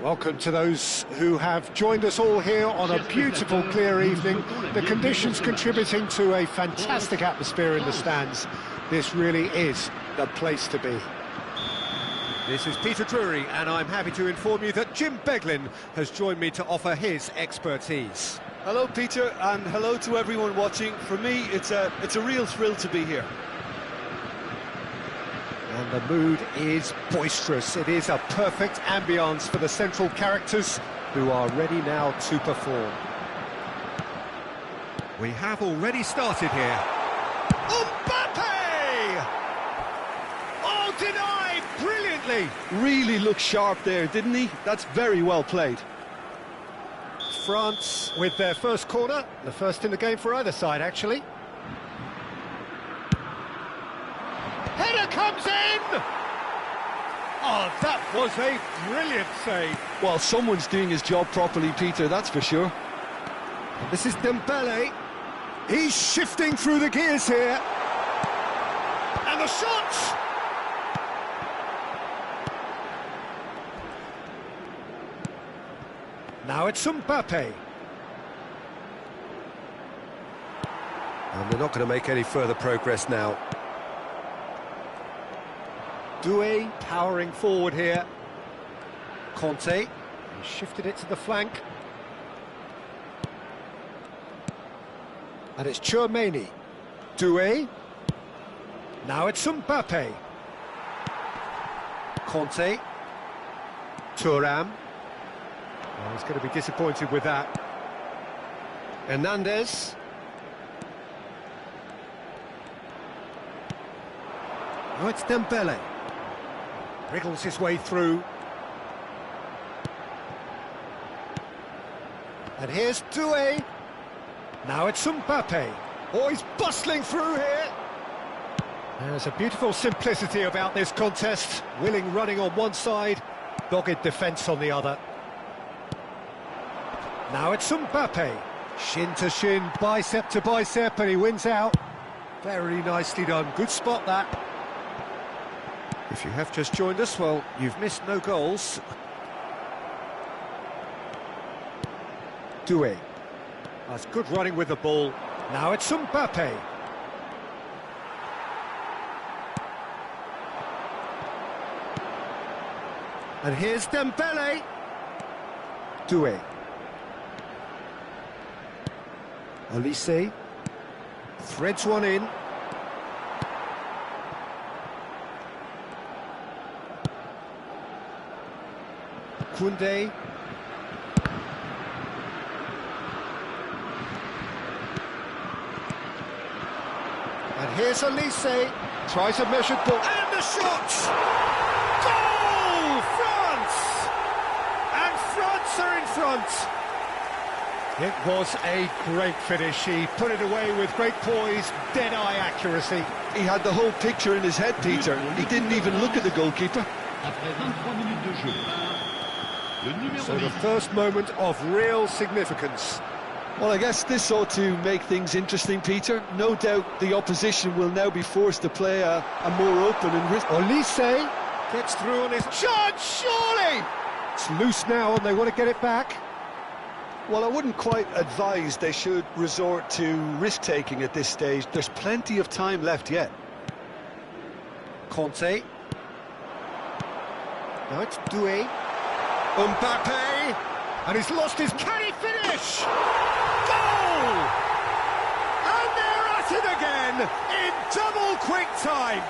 Welcome to those who have joined us all here on a beautiful, clear evening. The conditions contributing to a fantastic atmosphere in the stands. This really is the place to be. This is Peter Drury, and I'm happy to inform you that Jim Beglin has joined me to offer his expertise. Hello, Peter, and hello to everyone watching. For me, it's a real thrill to be here. And the mood is boisterous. It is a perfect ambience for the central characters who are ready now to perform. We have already started here. Mbappe! Oh, denied brilliantly! Really looked sharp there, didn't he? That's very well played. France with their first corner, the first in the game for either side, actually. Header comes in! Oh, that was a brilliant save. Well, someone's doing his job properly, Peter, that's for sure. And this is Dembele. He's shifting through the gears here. And the shot! Now it's Mbappe. And they're not going to make any further progress now. Doué powering forward here. Conte, he shifted it to the flank. And it's Tchouaméni. Doué. Now it's Mbappe. Conte. Thuram. Oh, he's going to be disappointed with that. Hernandez. Now it's Dembele. Wriggles his way through. And here's Doué. Now it's Mbappe. Oh, he's bustling through here. There's a beautiful simplicity about this contest. Willing running on one side, dogged defence on the other. Now it's Mbappe. Shin to shin, bicep to bicep, and he wins out. Very nicely done. Good spot, that. If you have just joined us, well, you've missed no goals. Doué. That's good running with the ball. Now it's Mbappe. And here's Dembele. Doué. Olise. Threads one in. Koundé. And here's Olise. Tries a measured ball. And the shot! Goal! France! And France are in front. It was a great finish. He put it away with great poise, dead-eye accuracy. He had the whole picture in his head, Peter. He didn't even look at the goalkeeper. So the first moment of real significance. Well, I guess this ought to make things interesting, Peter. No doubt the opposition will now be forced to play a more open and risk. Olise gets through on his charge, surely! It's loose now and they want to get it back. Well, I wouldn't quite advise they should resort to risk-taking at this stage. There's plenty of time left yet. Conte. Now it's Doué. Mbappe! And he's lost his... Can he finish? Goal! And they're at it again in double quick time.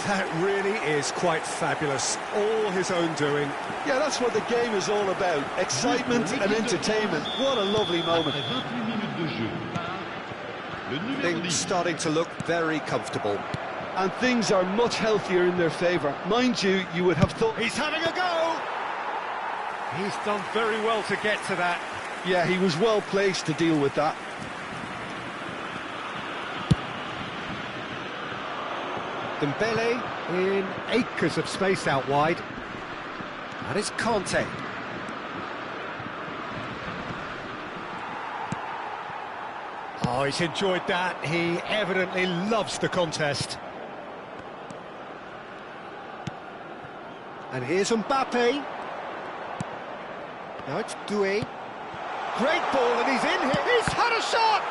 That really is quite fabulous. All his own doing. Yeah, that's what the game is all about. Excitement and entertainment. What a lovely moment. Things starting to look very comfortable. And things are much healthier in their favour. Mind you, you would have thought... He's having a go! He's done very well to get to that. Yeah, he was well placed to deal with that. Dembele in acres of space out wide. That is Conte. Oh, he's enjoyed that. He evidently loves the contest. And here's Mbappe. Now it's Doué. Great ball, and he's in here. He's had a shot!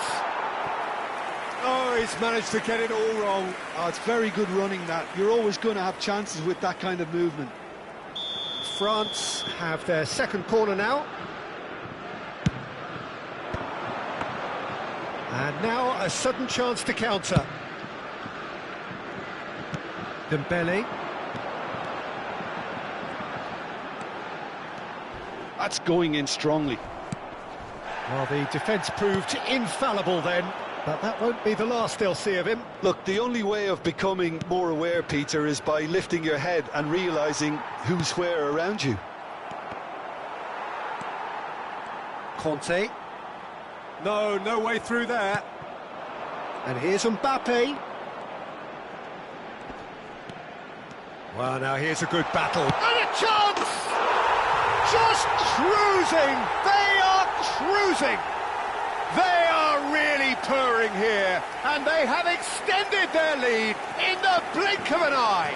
Oh, he's managed to get it all wrong. Oh, it's very good running, that. You're always going to have chances with that kind of movement. France have their second corner now. And now a sudden chance to counter. Dembele. That's going in strongly. Well, the defence proved infallible then, but that won't be the last they'll see of him. Look, the only way of becoming more aware, Peter, is by lifting your head and realising who's where around you. Conte. No way through there. And here's Mbappe. Well, now here's a good battle. And a chance! Just cruising! They are cruising! They are really purring here, and they have extended their lead in the blink of an eye.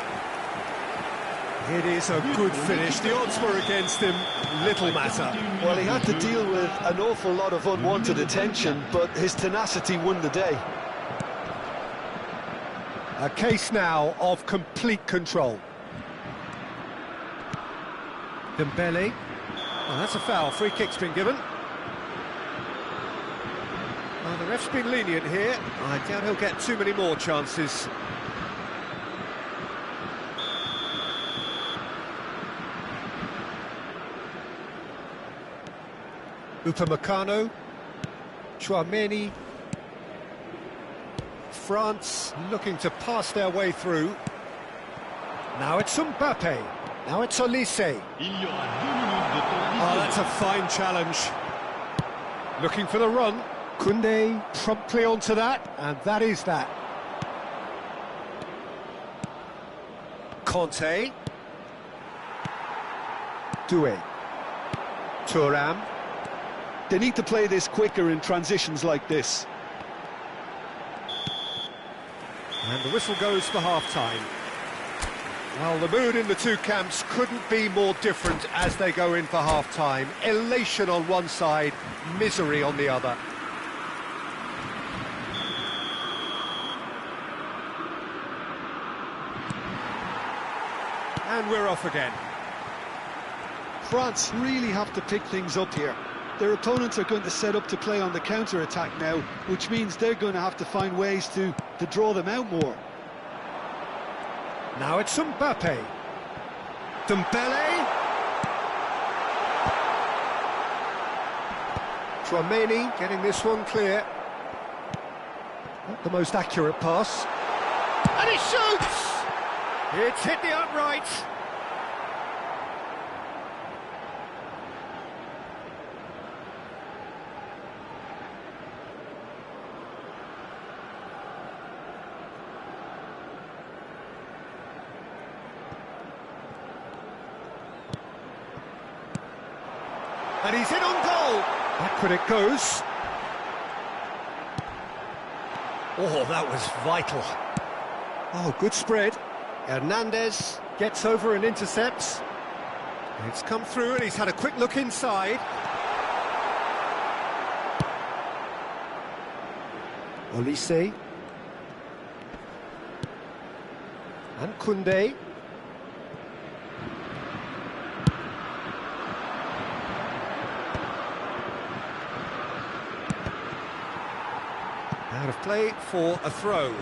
It is a good finish. The odds were against him. Little matter. Well, he had to deal with an awful lot of unwanted attention, but his tenacity won the day. A case now of complete control. Dembele. Oh, that's a foul. Free kick's been given. Well, the ref's been lenient here. I doubt he'll get too many more chances. Upamecano. Chouameni. France looking to pass their way through. Now it's Mbappe. Now it's Olise. Oh, that's a fine challenge. Looking for the run. Koundé promptly onto that, and that is that. Conte. Doué. Thuram. They need to play this quicker in transitions like this. And the whistle goes for half-time. Well, the mood in the two camps couldn't be more different as they go in for half-time. Elation on one side, misery on the other. And we're off again. France really have to pick things up here. Their opponents are going to set up to play on the counter-attack now, which means they're going to have to find ways to draw them out more. Now it's Mbappe. Dembele. Chouameni getting this one clear. Not the most accurate pass. And he shoots! It's hit the upright. And he's in on goal. Backward it goes. Oh, that was vital. Oh, good spread. Hernandez gets over and intercepts. It's come through and he's had a quick look inside. Olise. And Koundé. Out of play for a throw.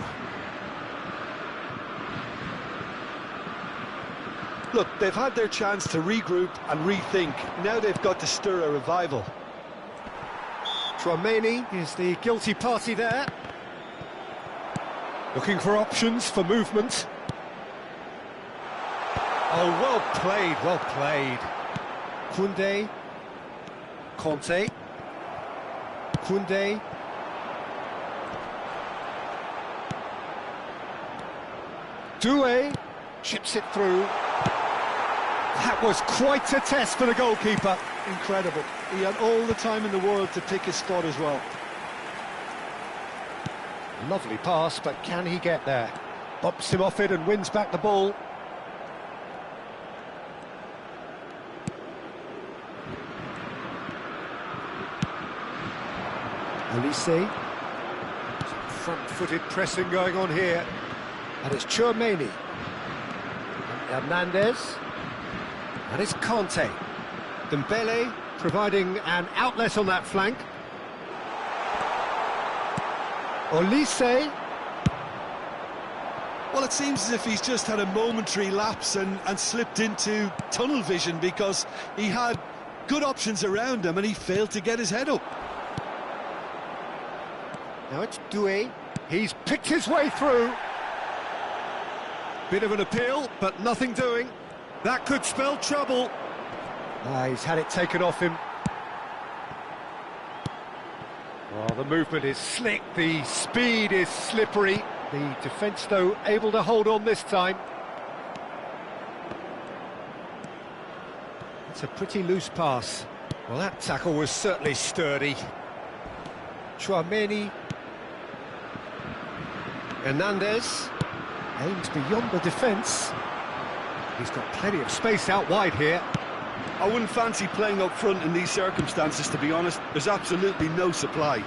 Look, they've had their chance to regroup and rethink. Now they've got to stir a revival. Chouameni is the guilty party there. Looking for options for movement. Oh, well played, well played. Koundé. Conte. Koundé. Doué chips it through. That was quite a test for the goalkeeper. Incredible. He had all the time in the world to pick his spot as well. Lovely pass, but can he get there? Bumps him off it and wins back the ball. Elise. Front-footed pressing going on here. And it's Chouameni. And Hernandez. And it's Conte. Dembele providing an outlet on that flank. Olise. Well, it seems as if he's just had a momentary lapse and slipped into tunnel vision, because he had good options around him and he failed to get his head up. Now it's Doué. He's picked his way through. Bit of an appeal, but nothing doing. That could spell trouble. He's had it taken off him. Well, the movement is slick, the speed is slippery. The defence, though, able to hold on this time. It's a pretty loose pass. Well, that tackle was certainly sturdy. Chouameni. Hernandez aims beyond the defence. He's got plenty of space out wide here. I wouldn't fancy playing up front in these circumstances, to be honest. There's absolutely no supply.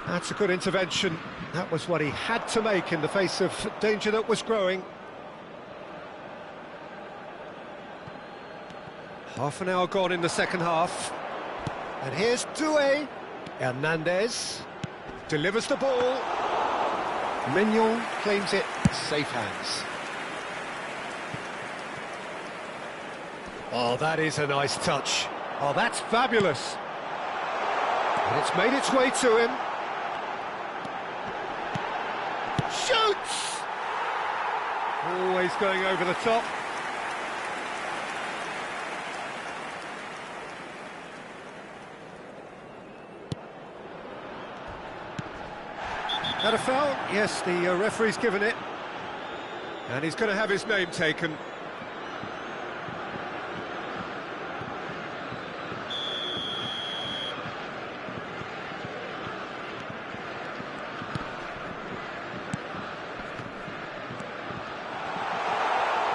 That's a good intervention. That was what he had to make in the face of danger that was growing. Half an hour gone in the second half. And here's Doué. Hernandez delivers the ball. Mignon claims it. Safe hands. Oh, that is a nice touch. Oh, that's fabulous. And it's made its way to him. Shoots! Always going over the top. Had a foul? Yes, the referee's given it. And he's going to have his name taken.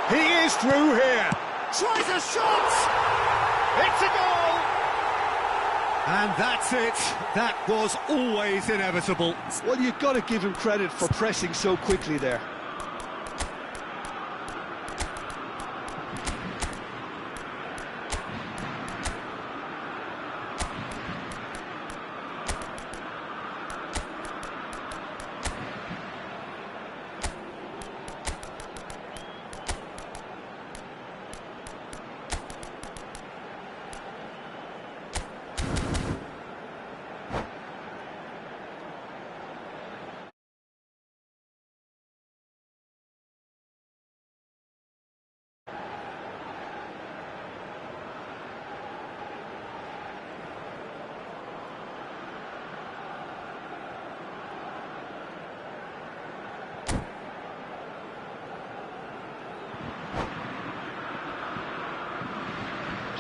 He is through here. Tries a shot. It's a goal. And that's it. That was always inevitable. Well, you've got to give him credit for pressing so quickly there.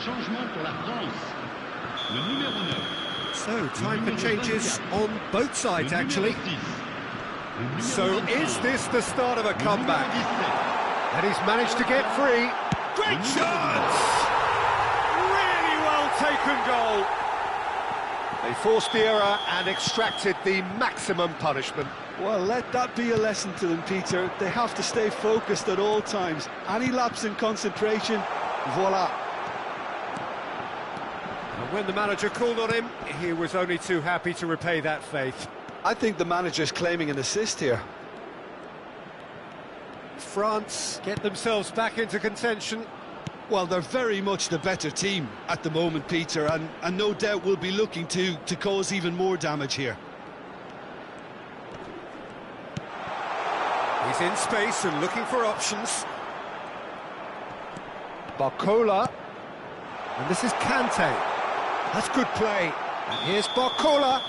Changement pour la France. Le numéro 9. So, time for changes on both sides, actually. So, is this the start of a comeback? And he's managed to get free. Great chance! Really well taken goal. They forced the error and extracted the maximum punishment. Well, let that be a lesson to them, Peter. They have to stay focused at all times. Any lapse in concentration, voila. And when the manager called on him, he was only too happy to repay that faith. I think the manager's claiming an assist here. France get themselves back into contention. Well, they're very much the better team at the moment, Peter, and no doubt will be looking to cause even more damage here. He's in space and looking for options. Barcola. And this is Kante. That's good play. And here's Barcola.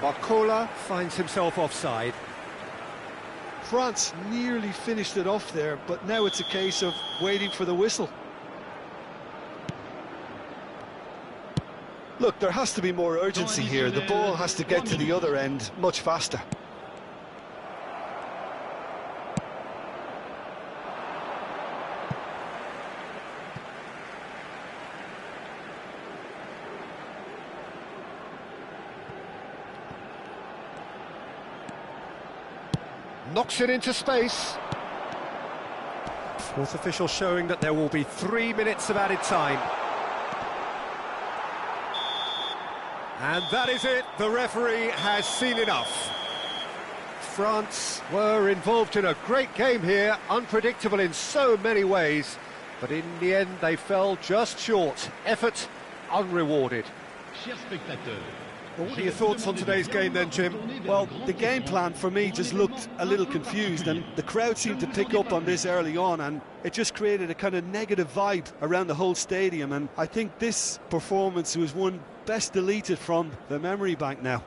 Barcola finds himself offside. France nearly finished it off there, but now it's a case of waiting for the whistle. Look, there has to be more urgency here. The ball has to get to the other end much faster. Knocks it into space. Fourth official showing that there will be 3 minutes of added time. And that is it, the referee has seen enough. France were involved in a great game here, unpredictable in so many ways, but in the end they fell just short. Effort unrewarded. Chers spectateurs, Well, what are your thoughts on today's game then, Jim? Well, the game plan for me just looked a little confused, and the crowd seemed to pick up on this early on, and it just created a kind of negative vibe around the whole stadium, and I think this performance was one best deleted from the memory bank now.